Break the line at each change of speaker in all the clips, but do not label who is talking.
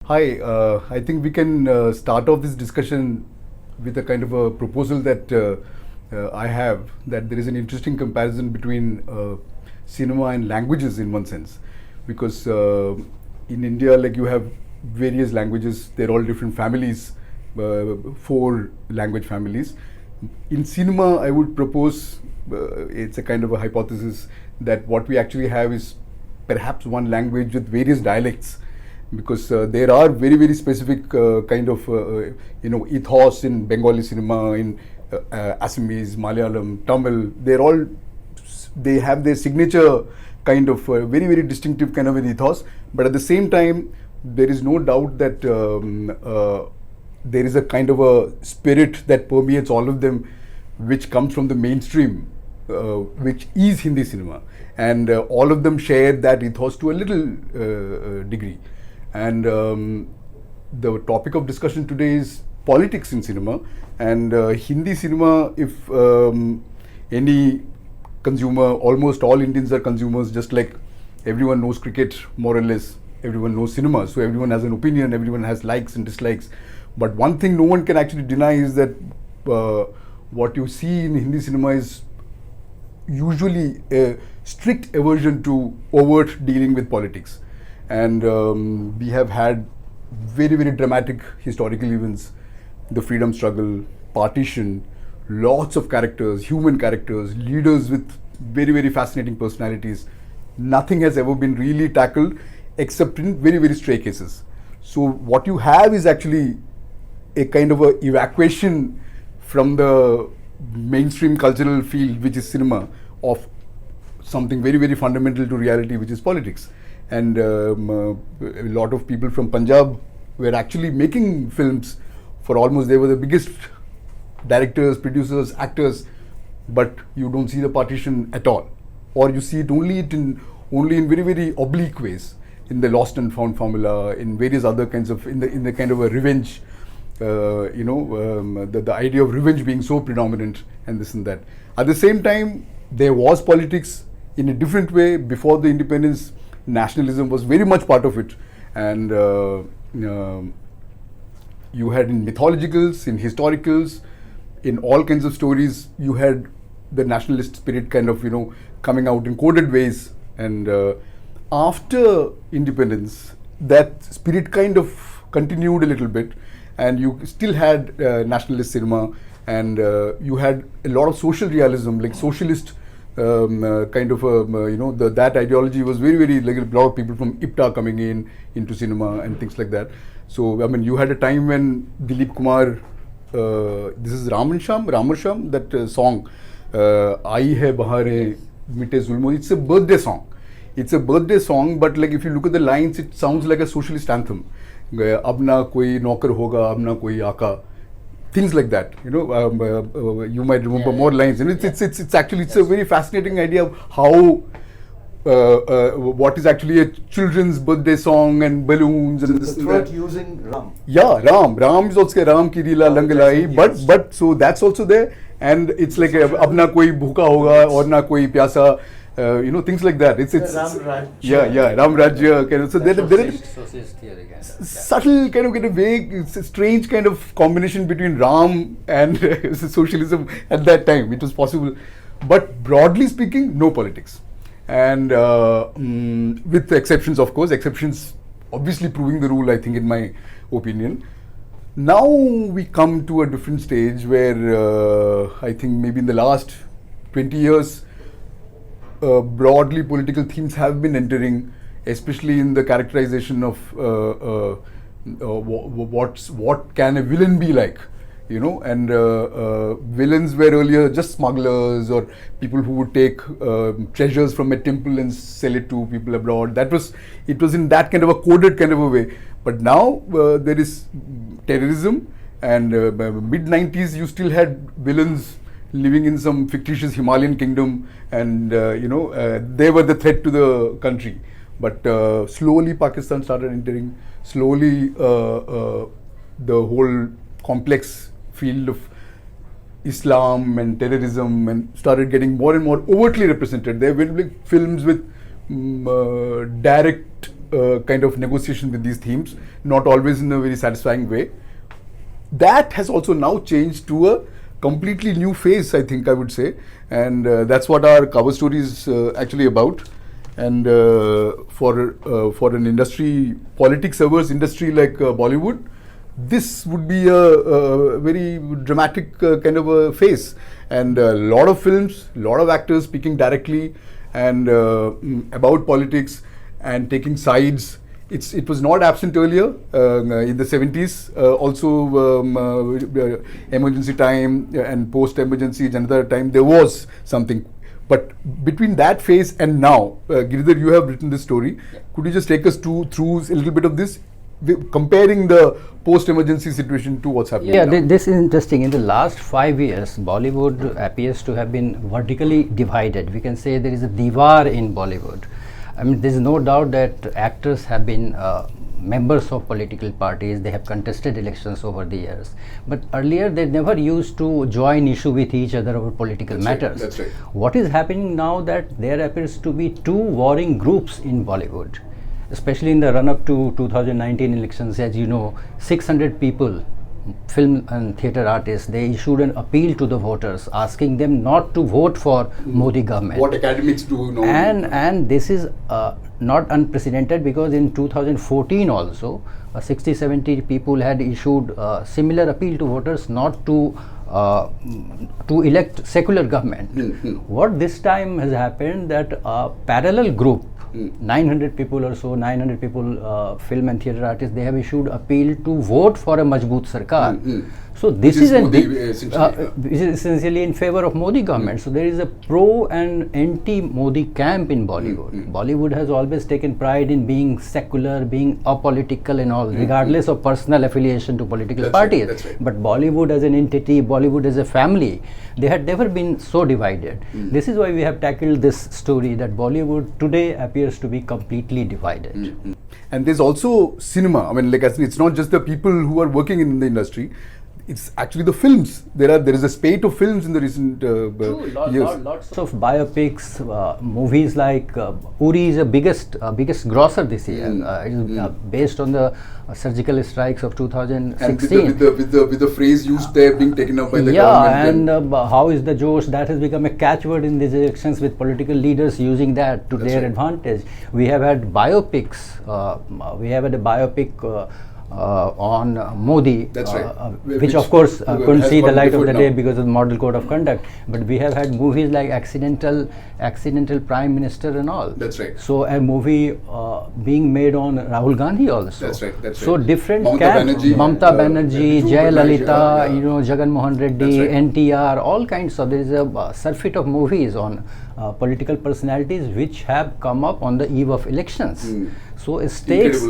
Hi, I think we can start off this discussion with a kind of a proposal that I have, that there is an interesting comparison between cinema and languages in one sense, because in India, like, you have various languages, they're all different families, four language families. In cinema, I would propose, it's a kind of a hypothesis, that what we actually have is perhaps one language with various dialects, because there are very, very specific kind of ethos in Bengali cinema, in Assamese, Malayalam, Tamil. They have their signature kind of very, very distinctive kind of an ethos. But at the same time, there is no doubt that there is a kind of a spirit that permeates all of them, which comes from the mainstream, which is Hindi cinema, and all of them share that ethos to a little degree. And the topic of discussion today is politics in cinema, and Hindi cinema, if any consumer, almost all Indians are consumers, just like everyone knows cricket more or less, everyone knows cinema, so everyone has an opinion, everyone has likes and dislikes. But one thing no one can actually deny is that what you see in Hindi cinema is usually a strict aversion to overt dealing with politics. And we have had very, very dramatic historical events, the freedom struggle, partition, lots of characters, human characters, leaders with very, very fascinating personalities. Nothing has ever been really tackled except in very, very stray cases. So what you have is actually a kind of a evacuation from the mainstream cultural field, which is cinema, of something very, very fundamental to reality, which is politics. And a lot of people from Punjab were actually making films for almost, they were the biggest directors, producers, actors, but you don't see the partition at all, or you see it only in very, very oblique ways, in the lost and found formula, in various other kinds of, in the kind of a revenge, the idea of revenge being so predominant, and this and that. At the same time, there was politics in a different way. Before the independence, nationalism was very much part of it, and you had in mythologicals, in historicals, in all kinds of stories, you had the nationalist spirit kind of coming out in coded ways. And after independence, that spirit kind of continued a little bit, and you still had nationalist cinema, and you had a lot of social realism, like socialist kind of that ideology was very, very, like, a lot of people from IPTA coming into cinema and things like that. So I mean, you had a time when Dilip Kumar, this is Raman Sham, that song, Aayi hai bahare mite zulmo, it's a birthday song. It's a birthday song, but like if you look at the lines, it sounds like a socialist anthem. Ab na koi naukar hoga, ab na koi aka. Things like that, you might remember more lines, and it's actually, it's a very fascinating idea of how what is actually a children's birthday song and balloons and this and that.
Using Ram.
Yeah, Ram is also Ram ki Leela Langalai, but so that's also there, and it's like ab na koi bhuka hoga aur na koi pyasa. Things like that. It's
Ram Rajya.
Yeah, Ram Rajya kind of. So there is
socialist here again.
Subtle kind of vague, it's a strange kind of combination between Ram and socialism at that time. It was possible, but broadly speaking, no politics, and with exceptions, of course, exceptions obviously proving the rule, I think, in my opinion. Now we come to a different stage where I think maybe in the last 20 years, broadly political themes have been entering, especially in the characterization of what can a villain be like, and villains were earlier just smugglers or people who would take treasures from a temple and sell it to people abroad. It was in that kind of a coded kind of a way. But now there is terrorism, and mid-90s you still had villains living in some fictitious Himalayan kingdom, and they were the threat to the country. But slowly Pakistan started entering, slowly the whole complex field of Islam and terrorism and started getting more and more overtly represented. There were films with direct kind of negotiation with these themes, not always in a very satisfying way. That has also now changed to a completely new phase, I think I would say, and that's what our cover story is actually about. And for an industry, politics averse industry like Bollywood, this would be a very dramatic kind of a phase, and a lot of films, a lot of actors speaking directly and about politics and taking sides. It was not absent earlier in the 70s. Also, emergency time and post-emergency another time there was something. But between that phase and now, Giridhar, you have written this story. Yeah. Could you just take us through a little bit of this, comparing the post-emergency situation to what's happening now?
This is interesting. In the last 5 years, Bollywood appears to have been vertically divided. We can say there is a divar in Bollywood. I mean, there is no doubt that actors have been members of political parties. They have contested elections over the years. But earlier, they never used to join issue with each other over political matters.
That's right.
What is happening now that there appears to be two warring groups in Bollywood, especially in the run-up to 2019 elections. As you know, 600 people, film and theatre artists, they issued an appeal to the voters asking them not to vote for Modi government.
What academics do now.
And this is not unprecedented, because in 2014 also 60-70 people had issued a similar appeal to voters not to elect secular government. What this time has happened, that a parallel group, 900 people or so, 900 people, film and theatre artists, they have issued appeal to vote for a Majboot Sarkar. So this is essentially in favor of Modi government. So there is a pro and anti-Modi camp in Bollywood. Bollywood has always taken pride in being secular, being apolitical and all, regardless of personal affiliation to political parties.
That's right.
But Bollywood as an entity, Bollywood as a family, they had never been so divided. This is why we have tackled this story, that Bollywood today appears to be completely divided.
And there's also cinema. I mean, like I said, it's not just the people who are working in the industry. It's actually the films. There is a spate of films in the recent years.
Lots of biopics, movies like Uri is the biggest grosser this year. It is based on the surgical strikes of 2016.
And with the phrase used there being taken up by the government.
And how is the Josh? That has become a catchword in these elections, with political leaders using that to their advantage. We have had biopics. We have had a biopic on Modi,
that's right.
which of course couldn't see the light of the day because of the model code of conduct. But we have had movies like Accidental Prime Minister and all.
That's right.
So a movie being made on Rahul Gandhi also.
That's right. That's
so
right.
different
camps.
Mamta Banerjee, Jay Lalita, Jagan Mohan Reddy,
right.
NTR, all kinds of. There is a surfeit of movies on political personalities which have come up on the eve of elections. So stakes,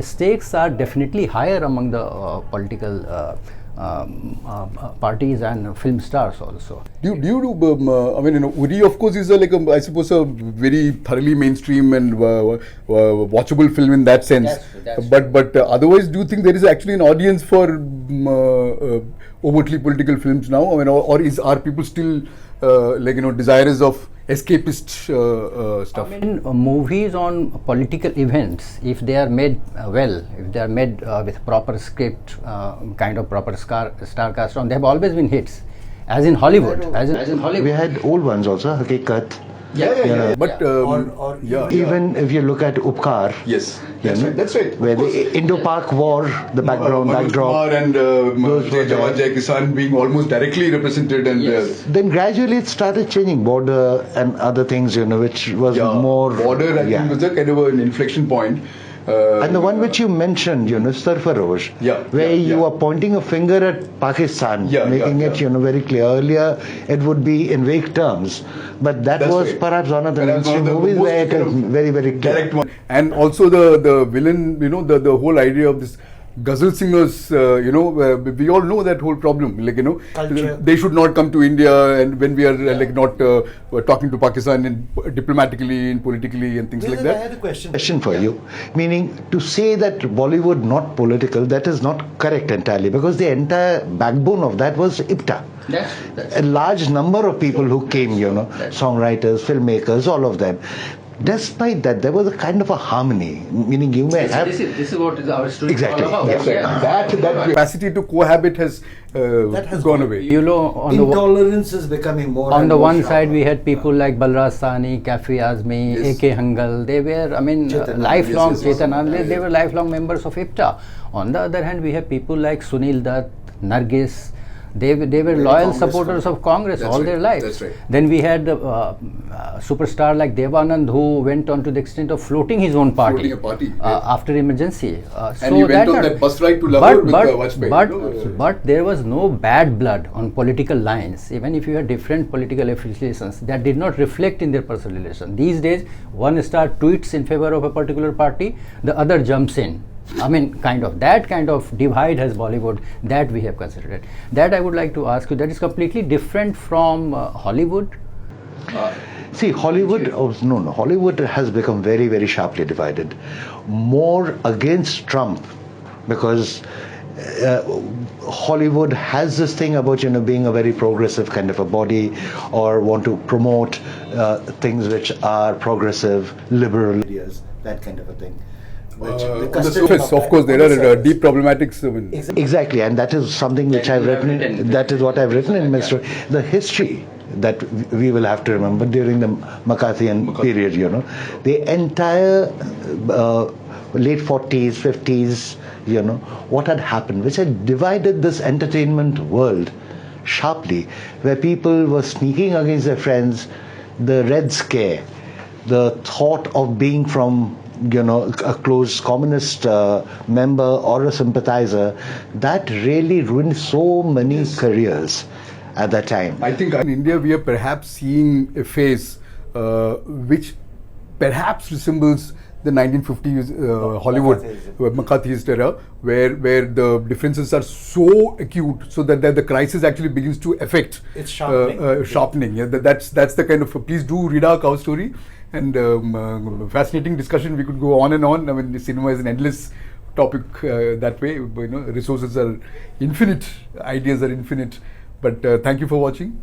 stakes are definitely higher among the political parties and film stars also.
I mean, Uri of course is I suppose a very thoroughly mainstream and watchable film in that sense. But otherwise, do you think there is actually an audience for overtly political films now? I mean, are people still desirous of escapist stuff?
I mean, movies on political events, if they are made if they are made with proper script, kind of proper star cast on, they have always been hits, as in Hollywood. As in Hollywood.
We had old ones also, Hakikat.
But
even if you look at Upkar,
that's right.
Where the Indo-Pak War, the backdrop,
and Jawad Kisan being almost directly represented, and
then gradually it started changing, border and other things, which was more
border. I think was a kind of an inflection point.
And the one which you mentioned, Sarfarosh, where you are pointing a finger at Pakistan, making it, very clear. Earlier, it would be in vague terms, but that's was perhaps one of the mainstream movies where it is very, very clear.
And also the villain, the whole idea of this ghazal singers, we all know that whole problem. They should not come to India, and when we are not talking to Pakistan diplomatically and politically and things like that.
I had a question for you, meaning to say that Bollywood not political, that is not correct entirely, because the entire backbone of that was IPTA.
That's
a large number of people who came, songwriters, filmmakers, all of them. despite that, there was a kind of a harmony, meaning you may have...
This is what is our story
Exactly.
all about.
That's right.
That capacity to cohabit has gone away.
You know, on
Intolerance is becoming more
on
and
the
more
one
sharp.
side we had people like Balraj Sahni, Kafi Azmi,
Yes.
A.K. Hangal. They were, I mean,
Chetan,
lifelong
yes, yes.
Chetan, they were lifelong members of IPTA. On the other hand, we have people like Sunil Dutt, Nargis. They were loyal
Congress
supporters of Congress
That's
all
right,
their lives.
that's right.
Then we had superstar like Devanand, who went on to the extent of floating his own party,
Floating a party, yes.
after emergency.
And he went on that bus ride to Lahore with Vajpayee.
But there was no bad blood on political lines. Even if you had different political affiliations, that did not reflect in their personal relation. These days, one star tweets in favor of a particular party, the other jumps in. I mean, that kind of divide has Bollywood, that we have considered. That I would like to ask you, that is completely different from Hollywood.
See, Hollywood has become very, very sharply divided. More against Trump, because Hollywood has this thing about, being a very progressive kind of a body, or want to promote things which are progressive, liberal ideas, that kind of a thing.
On the surface, of course, there are deep problematics.
Exactly, and that is something which I've written. That is what I've written in my story. The history that we will have to remember during the McCarthyan period. The entire late 40s, 50s. What had happened, which had divided this entertainment world sharply, where people were sneaking against their friends. The Red Scare, the thought of being from a close communist member or a sympathizer, that really ruined so many careers at that time.
I think in India we are perhaps seeing a phase which perhaps resembles the 1950s Hollywood, McCarthyist era, where the differences are so acute, so that the crisis actually begins to affect.
It's sharpening.
Sharpening. Yeah, that's the kind of. Please do read our cover story, and fascinating discussion. We could go on and on. I mean, the cinema is an endless topic that way. Resources are infinite, ideas are infinite. But thank you for watching.